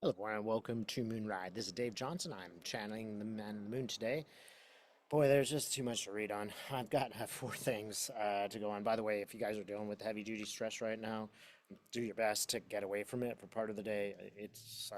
Hello, everyone, and welcome to Moonride. This is Dave Johnson. I'm channeling the man in the moon today. Boy, there's just too much to read on. I've got four things to go on. By the way, if you guys are dealing with heavy duty stress right now, do your best to get away from it for part of the day. It's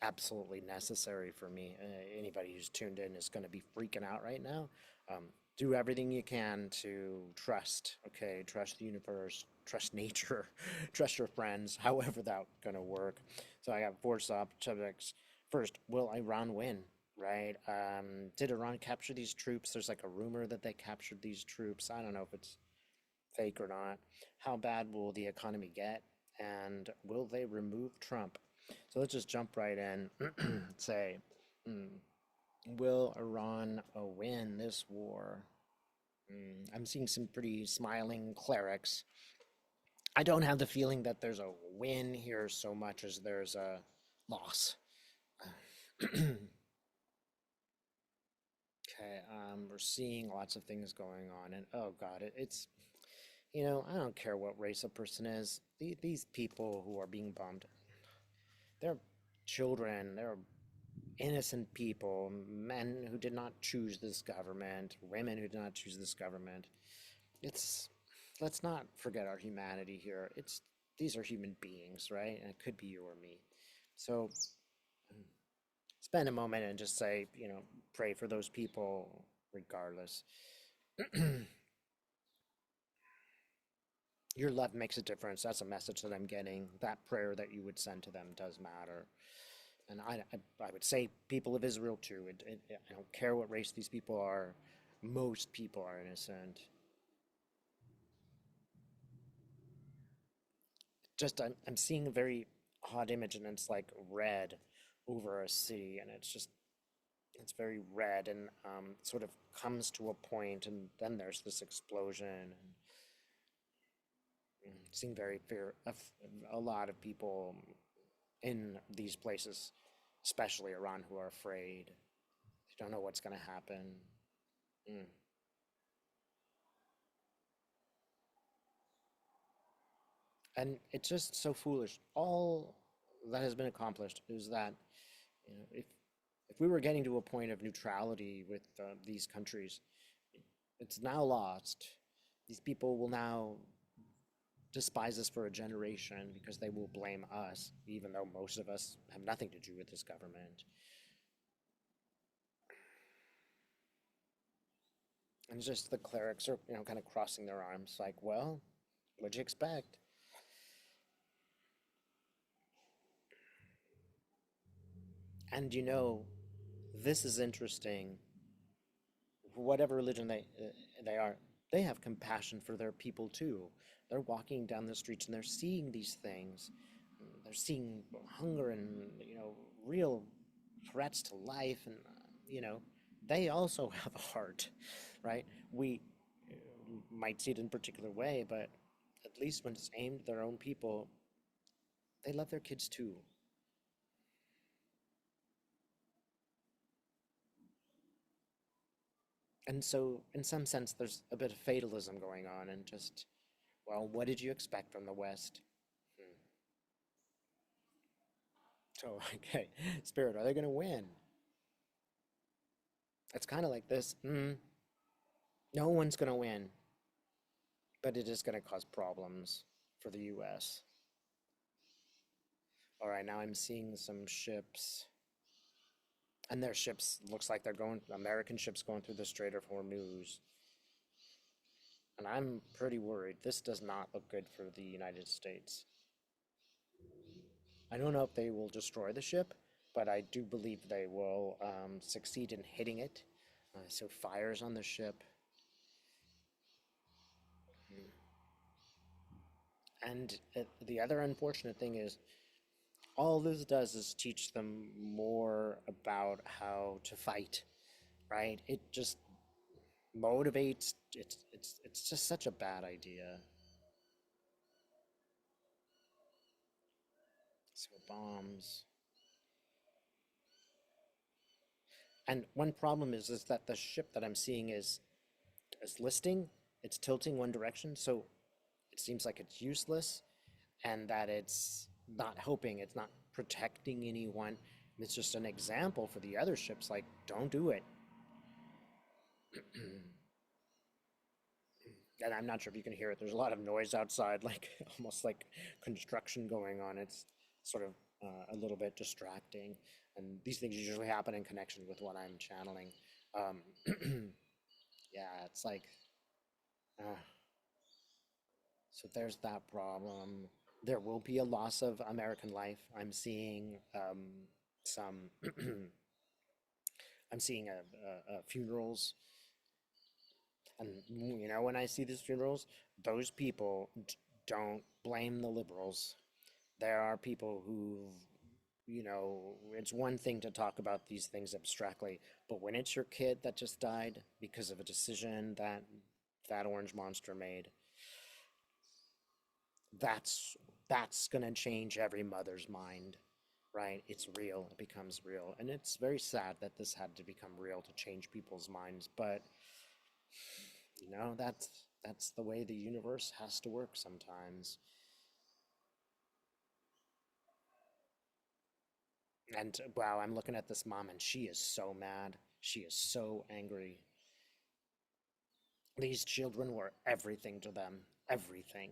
absolutely necessary for me. Anybody who's tuned in is going to be freaking out right now. Um, do everything you can to trust, okay? Trust the universe, trust nature, trust your friends, however that's going to work. So I got four subjects. First, will Iran win? Right? Did Iran capture these troops? There's like a rumor that they captured these troops. I don't know if it's fake or not. How bad will the economy get? And will they remove Trump? So let's just jump right in. Say, mm, will Iran win this war? I'm seeing some pretty smiling clerics. I don't have the feeling that there's a win here so much as there's a loss. Okay, we're seeing lots of things going on, and oh God, I don't care what race a person is. These people who are being bombed, they're children, they're innocent people, men who did not choose this government, women who did not choose this government. It's, let's not forget our humanity here. These are human beings, right? And it could be you or me. So spend a moment and just say, pray for those people regardless. Your love makes a difference. That's a message that I'm getting. That prayer that you would send to them does matter. And I would say people of Israel too. I don't care what race these people are. Most people are innocent. Just I'm seeing a very odd image, and it's like red over a city, and it's very red, and sort of comes to a point, and then there's this explosion, and seeing very fear of a lot of people in these places, especially Iran, who are afraid. They don't know what's going to happen. Mm. And it's just so foolish. All that has been accomplished is that, if we were getting to a point of neutrality with these countries, it's now lost. These people will now despise us for a generation because they will blame us, even though most of us have nothing to do with this government. And it's just the clerics are, kind of crossing their arms, like, well, what'd you expect? And this is interesting. Whatever religion they are, they have compassion for their people too. They're walking down the streets and they're seeing these things. They're seeing hunger and real threats to life, and you know they also have a heart, right? We might see it in a particular way, but at least when it's aimed at their own people, they love their kids too. And so, in some sense, there's a bit of fatalism going on, and just, well, what did you expect from the West? Hmm. So, okay, Spirit, are they going to win? It's kind of like this. No one's going to win, but it is going to cause problems for the US. All right, now I'm seeing some ships, and their ships looks like they're going, American ships going through the Strait of Hormuz. And I'm pretty worried. This does not look good for the United States. I don't know if they will destroy the ship, but I do believe they will succeed in hitting it. So fires on the ship. And the other unfortunate thing is, all this does is teach them more about how to fight, right? It just motivates. It's just such a bad idea. So bombs. And one problem is that the ship that I'm seeing is listing. It's tilting one direction, so it seems like it's useless, and that it's not helping. It's not protecting anyone. It's just an example for the other ships, like, don't do it. And I'm not sure if you can hear it. There's a lot of noise outside, like almost like construction going on. It's sort of a little bit distracting. And these things usually happen in connection with what I'm channeling. Um, yeah, it's like, uh, so there's that problem. There will be a loss of American life. I'm seeing some, I'm seeing funerals. And, when I see these funerals, those people don't blame the liberals. There are people who, it's one thing to talk about these things abstractly, but when it's your kid that just died because of a decision that that orange monster made, that's that's gonna change every mother's mind, right? It's real. It becomes real, and it's very sad that this had to become real to change people's minds. But that's the way the universe has to work sometimes. And wow, I'm looking at this mom, and she is so mad. She is so angry. These children were everything to them, everything.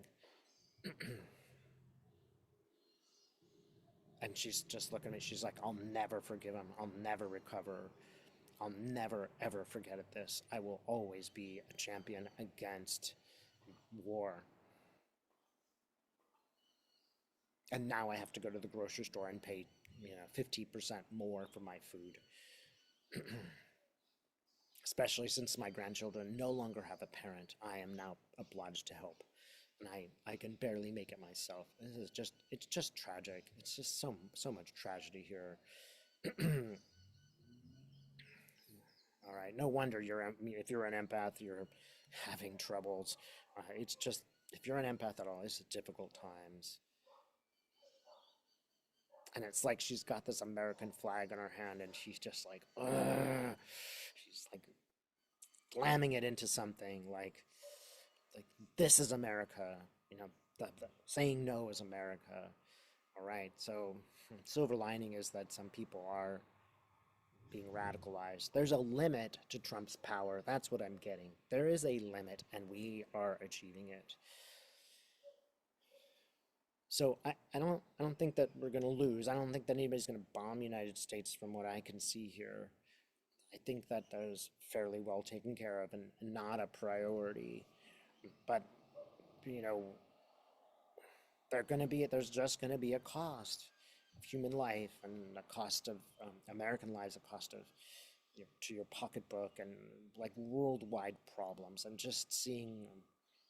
And she's just looking at me. She's like, I'll never forgive him. I'll never recover. I'll never, ever forget this. I will always be a champion against war. And now I have to go to the grocery store and pay, 50% more for my food. Especially since my grandchildren no longer have a parent. I am now obliged to help. And I can barely make it myself. It's just tragic. It's just so much tragedy here. All right, no wonder if you're an empath, you're having troubles. It's just, if you're an empath at all, it's difficult times. And it's like she's got this American flag in her hand, and she's just like, ugh. She's like slamming it into something, like this is America. The saying no is America. All right, so silver lining is that some people are being radicalized. There's a limit to Trump's power. That's what I'm getting. There is a limit, and we are achieving it. So I don't think that we're gonna lose. I don't think that anybody's gonna bomb the United States from what I can see here. I think that is fairly well taken care of and not a priority. But you know, there's just gonna be a cost of human life and a cost of American lives, a cost of to your pocketbook and like worldwide problems. I'm just seeing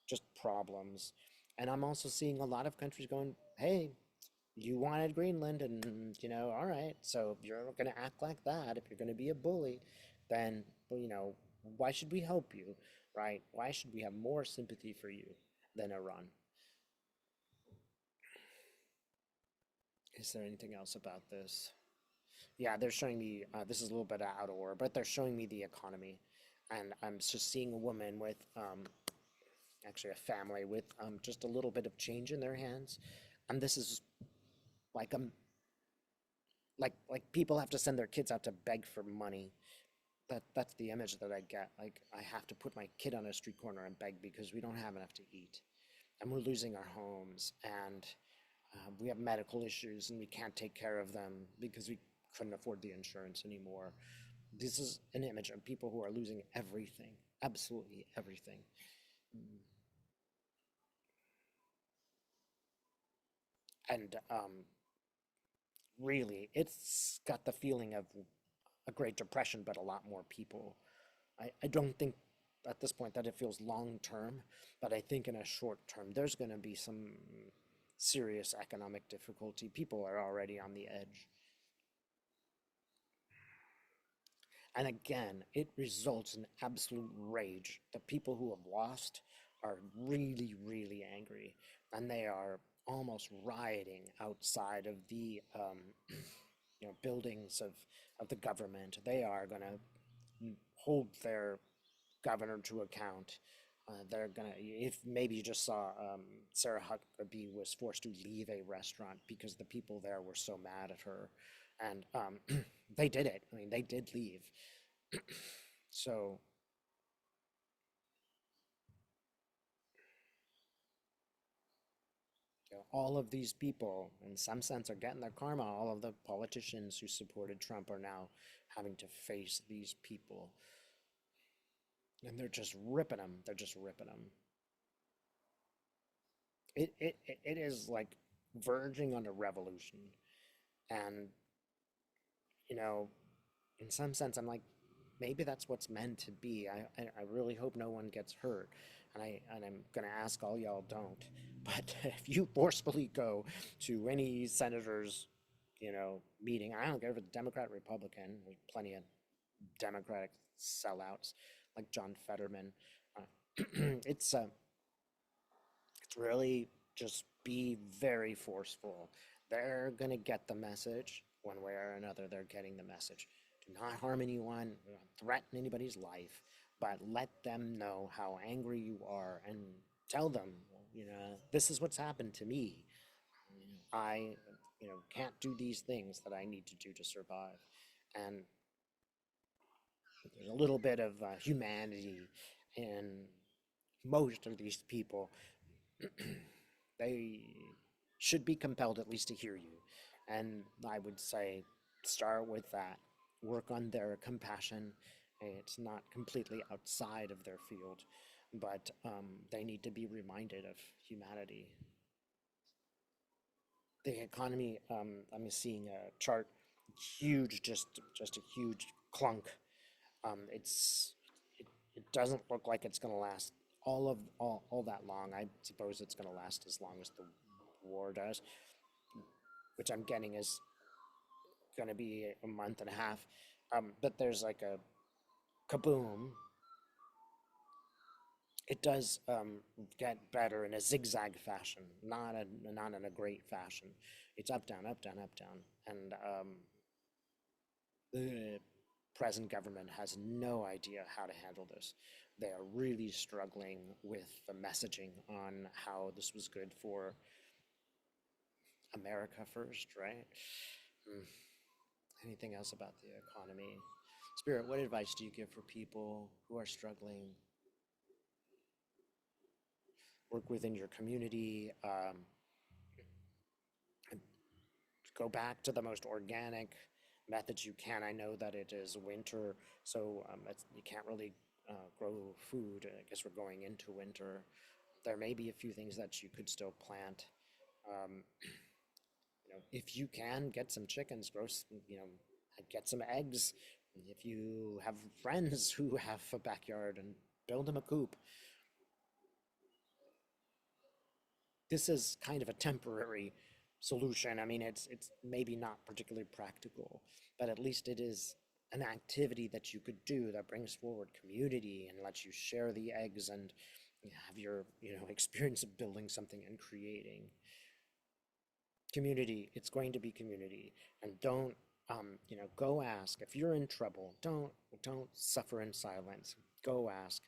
just problems, and I'm also seeing a lot of countries going, "Hey, you wanted Greenland, and all right. So if you're going to act like that, if you're going to be a bully, then well, why should we help you, right? Why should we have more sympathy for you than Iran?" Is there anything else about this? Yeah, they're showing me, this is a little bit out of order, but they're showing me the economy. And I'm just seeing a woman with, actually a family with just a little bit of change in their hands. And this is like like people have to send their kids out to beg for money. That's the image that I get. Like I have to put my kid on a street corner and beg because we don't have enough to eat, and we're losing our homes, and we have medical issues, and we can't take care of them because we couldn't afford the insurance anymore. This is an image of people who are losing everything, absolutely everything. And really, it's got the feeling of a Great Depression, but a lot more people. I don't think at this point that it feels long term, but I think in a short term, there's going to be some serious economic difficulty. People are already on the edge. And again, it results in absolute rage. The people who have lost are really, really angry, and they are almost rioting outside of the buildings of the government. They are going to hold their governor to account. They're gonna, if maybe you just saw Sarah Huckabee was forced to leave a restaurant because the people there were so mad at her. And they did it. I mean, they did leave. So, you know, all of these people, in some sense, are getting their karma. All of the politicians who supported Trump are now having to face these people. And they're just ripping them. They're just ripping them. It is like verging on a revolution. And, you know, in some sense, I'm like, maybe that's what's meant to be. I really hope no one gets hurt. And I'm gonna ask all y'all don't. But if you forcefully go to any senator's, meeting, I don't care if it's Democrat, Republican, there's plenty of Democratic sellouts like John Fetterman. Uh, it's really just be very forceful. They're gonna get the message one way or another. They're getting the message. Do not harm anyone, do not threaten anybody's life, but let them know how angry you are and tell them, this is what's happened to me. I, can't do these things that I need to do to survive. And there's a little bit of humanity in most of these people. They should be compelled at least to hear you. And I would say start with that. Work on their compassion. It's not completely outside of their field, but they need to be reminded of humanity. The economy, I'm seeing a chart, huge, just a huge clunk. It doesn't look like it's going to last all that long. I suppose it's going to last as long as the war does, which I'm getting is going to be a month and a half. But there's like a kaboom. It does get better in a zigzag fashion, not in a great fashion. It's up down up down up down, and the present government has no idea how to handle this. They are really struggling with the messaging on how this was good for America first, right? Mm. Anything else about the economy? Spirit, what advice do you give for people who are struggling? Work within your community. Go back to the most organic methods you can. I know that it is winter, so you can't really grow food. I guess we're going into winter. There may be a few things that you could still plant. Um, if you can get some chickens, get some eggs. If you have friends who have a backyard, and build them a coop. This is kind of a temporary solution. I mean, it's maybe not particularly practical, but at least it is an activity that you could do that brings forward community and lets you share the eggs and have your experience of building something and creating community. It's going to be community, and don't go ask if you're in trouble. Don't suffer in silence. Go ask.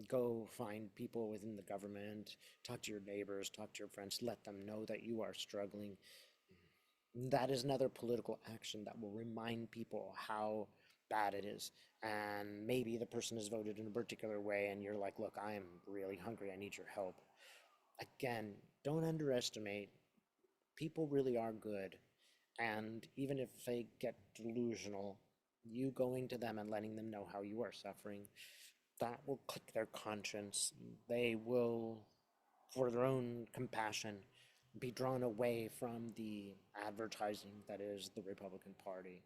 Go find people within the government, talk to your neighbors, talk to your friends, let them know that you are struggling. That is another political action that will remind people how bad it is. And maybe the person has voted in a particular way, and you're like, look, I am really hungry, I need your help. Again, don't underestimate. People really are good. And even if they get delusional, you going to them and letting them know how you are suffering, that will click their conscience. They will, for their own compassion, be drawn away from the advertising that is the Republican Party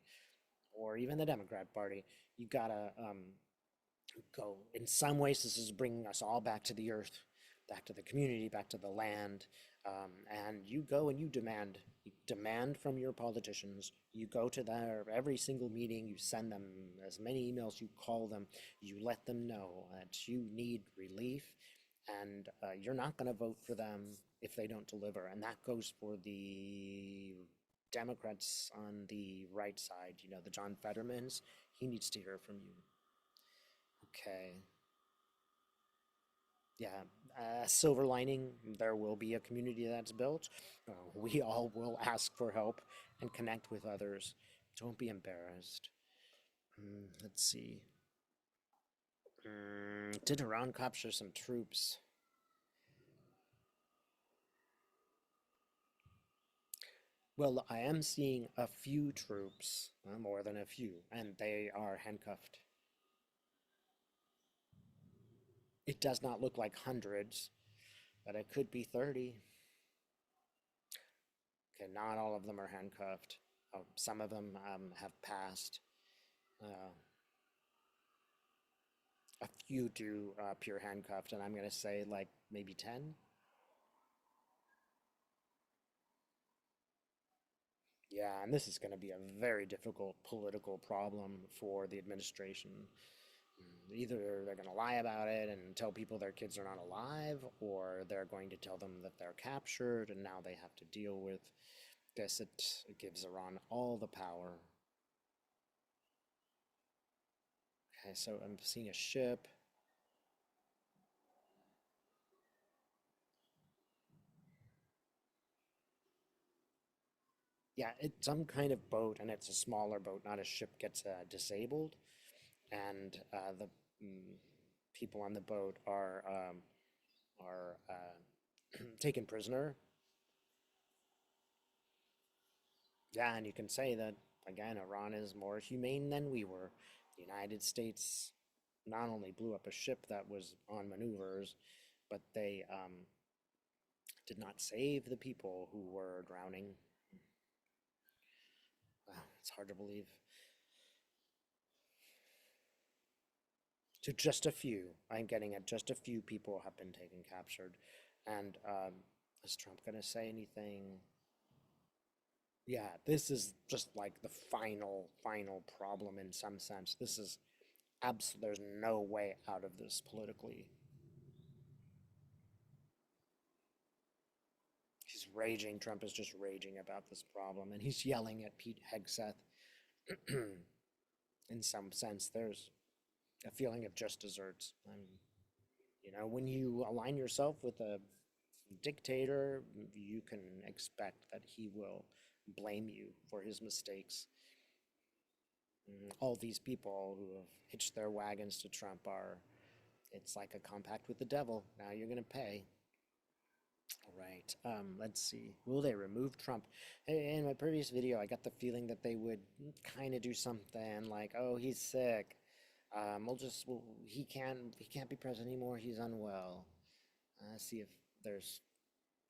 or even the Democrat Party. You gotta go. In some ways, this is bringing us all back to the earth, back to the community, back to the land. And you go and you demand from your politicians. You go to their every single meeting, you send them as many emails, you call them, you let them know that you need relief, and you're not going to vote for them if they don't deliver. And that goes for the Democrats on the right side, the John Fettermans. He needs to hear from you. Okay. Yeah, silver lining, there will be a community that's built. We all will ask for help and connect with others. Don't be embarrassed. Let's see. Did Iran capture some troops? Well, I am seeing a few troops, more than a few, and they are handcuffed. It does not look like hundreds, but it could be 30. Okay, not all of them are handcuffed. Some of them have passed. Uh, a few do appear handcuffed, and I'm going to say like maybe 10. Yeah, and this is going to be a very difficult political problem for the administration. Either they're going to lie about it and tell people their kids are not alive, or they're going to tell them that they're captured and now they have to deal with this. It gives Iran all the power. Okay, so I'm seeing a ship. Yeah, it's some kind of boat, and it's a smaller boat, not a ship gets disabled. And the people on the boat are taken prisoner. Yeah, and you can say that again, Iran is more humane than we were. The United States not only blew up a ship that was on maneuvers, but they did not save the people who were drowning. Wow, it's hard to believe. To just a few, I'm getting at just a few people have been taken captured. And is Trump going to say anything? Yeah, this is just like the final problem in some sense. This is there's no way out of this politically. He's raging. Trump is just raging about this problem, and he's yelling at Pete Hegseth. In some sense, there's a feeling of just desserts. When you align yourself with a dictator, you can expect that he will blame you for his mistakes. All these people who have hitched their wagons to Trump it's like a compact with the devil. Now you're going to pay. All right. Let's see. Will they remove Trump? In my previous video, I got the feeling that they would kind of do something like, "Oh, he's sick. He can't be president anymore. He's unwell." See if there's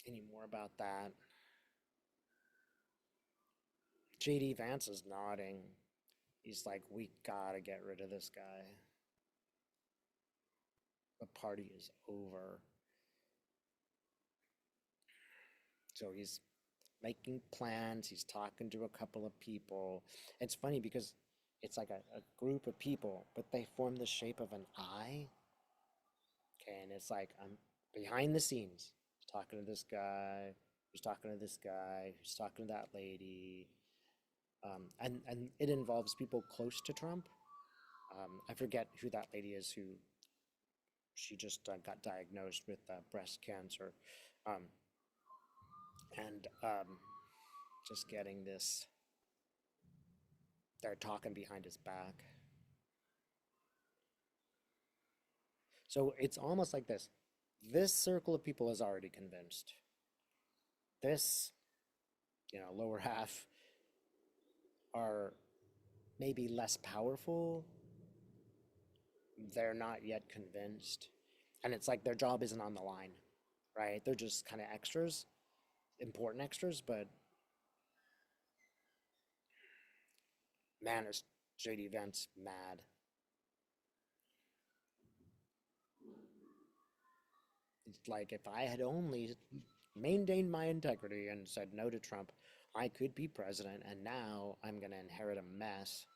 any more about that. J.D. Vance is nodding. He's like, "We gotta get rid of this guy. The party is over." So he's making plans. He's talking to a couple of people. It's funny because it's like a group of people, but they form the shape of an eye. Okay, and it's like I'm behind the scenes talking to this guy, who's talking to this guy, who's talking to that lady. And it involves people close to Trump. I forget who that lady is who she just got diagnosed with breast cancer. Um, and just getting this, they're talking behind his back. So it's almost like this. This circle of people is already convinced. This, lower half are maybe less powerful. They're not yet convinced. And it's like their job isn't on the line, right? They're just kind of extras, important extras, but man, is J.D. Vance mad. It's like if I had only maintained my integrity and said no to Trump, I could be president, and now I'm going to inherit a mess.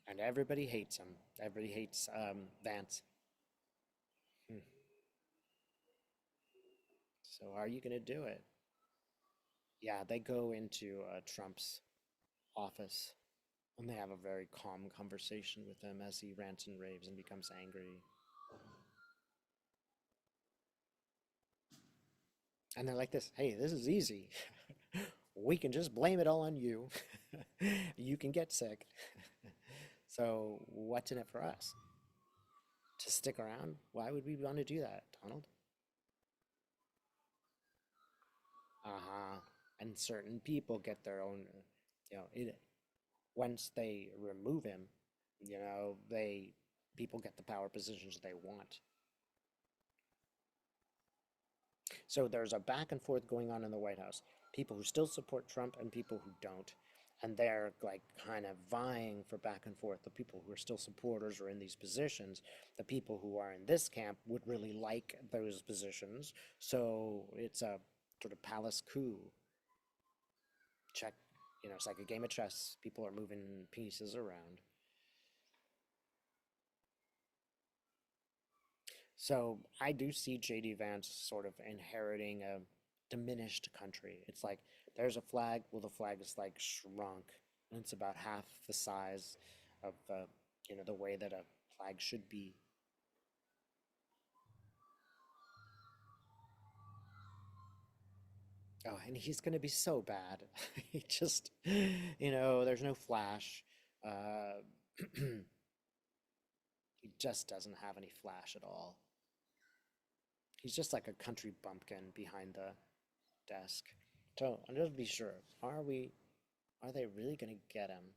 And everybody hates him. Everybody hates Vance. Hmm. So how are you going to do it? Yeah, they go into Trump's office. And they have a very calm conversation with him as he rants and raves and becomes angry. And they're like this, hey, this is easy. We can just blame it all on you. You can get sick. So what's in it for us? To stick around? Why would we want to do that, Donald? Uh-huh. And certain people get their own, once they remove him, they people get the power positions they want. So there's a back and forth going on in the White House. People who still support Trump and people who don't. And they're like kind of vying for back and forth. The people who are still supporters or in these positions, the people who are in this camp would really like those positions. So it's a sort of palace coup. Check, it's like a game of chess. People are moving pieces around. So I do see J.D. Vance sort of inheriting a diminished country. It's like there's a flag. Well, the flag is like shrunk, and it's about half the size of the way that a flag should be. Oh, and he's gonna be so bad. He just, there's no flash. Uh, he just doesn't have any flash at all. He's just like a country bumpkin behind the desk. So I'm just be sure. Are they really gonna get him?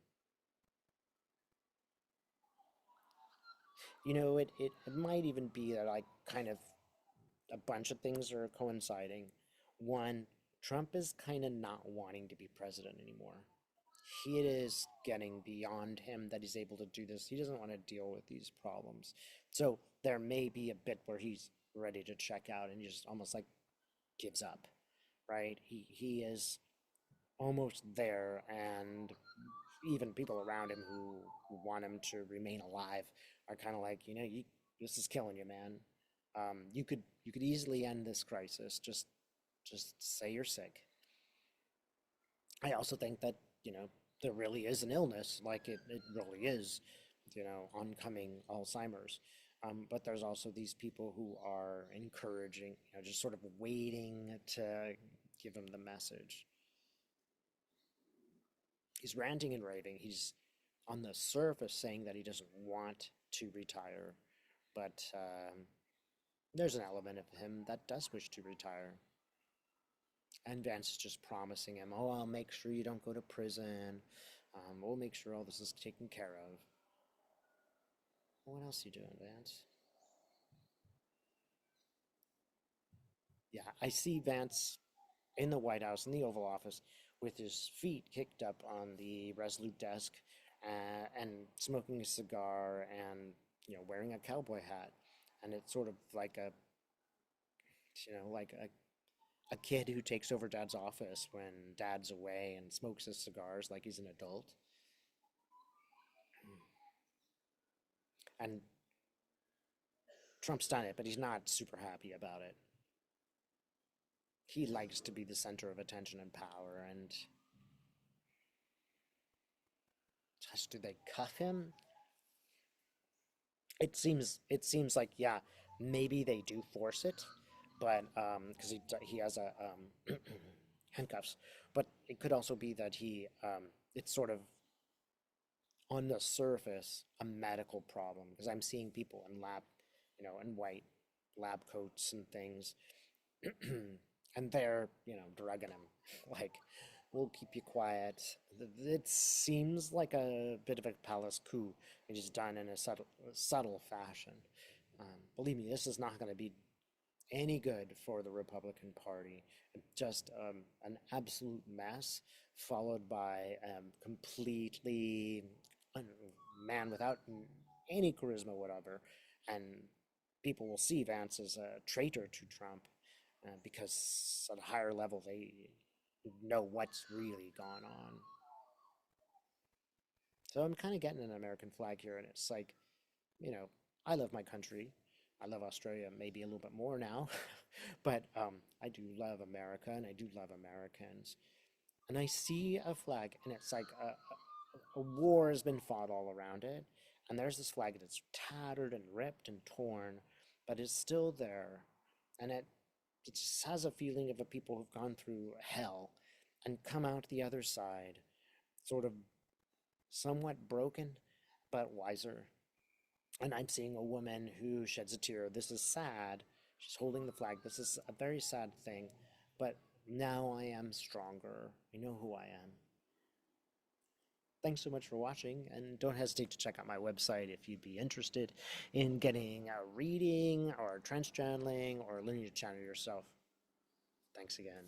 It might even be that like kind of a bunch of things are coinciding. One, Trump is kind of not wanting to be president anymore. He is getting beyond him that he's able to do this. He doesn't want to deal with these problems. So there may be a bit where he's ready to check out and he just almost like gives up, right? He is almost there, and even people around him who want him to remain alive are kind of like, this is killing you, man. You could easily end this crisis. Just say you're sick. I also think that there really is an illness, like it really is, oncoming Alzheimer's. But there's also these people who are encouraging, just sort of waiting to give him the message. He's ranting and raving. He's on the surface saying that he doesn't want to retire, but there's an element of him that does wish to retire. And Vance is just promising him, oh, I'll make sure you don't go to prison. We'll make sure all this is taken care of. What else are you doing, Vance? Yeah, I see Vance in the White House, in the Oval Office, with his feet kicked up on the Resolute desk and smoking a cigar and, wearing a cowboy hat. And it's sort of like a kid who takes over dad's office when dad's away and smokes his cigars like he's an adult. And Trump's done it, but he's not super happy about it. He likes to be the center of attention and power. And just, do they cuff him? It seems like, yeah, maybe they do force it, but because he has a handcuffs, but it could also be that it's sort of on the surface a medical problem, because I'm seeing people in in white lab coats and things, and they're, drugging him like, we'll keep you quiet. It seems like a bit of a palace coup. It is done in a subtle fashion. Believe me, this is not going to be any good for the Republican Party. Just an absolute mess, followed by completely man without any charisma whatever, and people will see Vance as a traitor to Trump, because at a higher level they know what's really gone on. So I'm kind of getting an American flag here, and it's like, you know, I love my country. I love Australia maybe a little bit more now, but I do love America and I do love Americans. And I see a flag, and it's like a war has been fought all around it, and there's this flag that's tattered and ripped and torn, but it's still there, and it just has a feeling of a people who've gone through hell and come out the other side, sort of somewhat broken, but wiser. And I'm seeing a woman who sheds a tear. This is sad. She's holding the flag. This is a very sad thing, but now I am stronger. I know who I am. Thanks so much for watching, and don't hesitate to check out my website if you'd be interested in getting a reading or trench channeling or learning to channel yourself. Thanks again.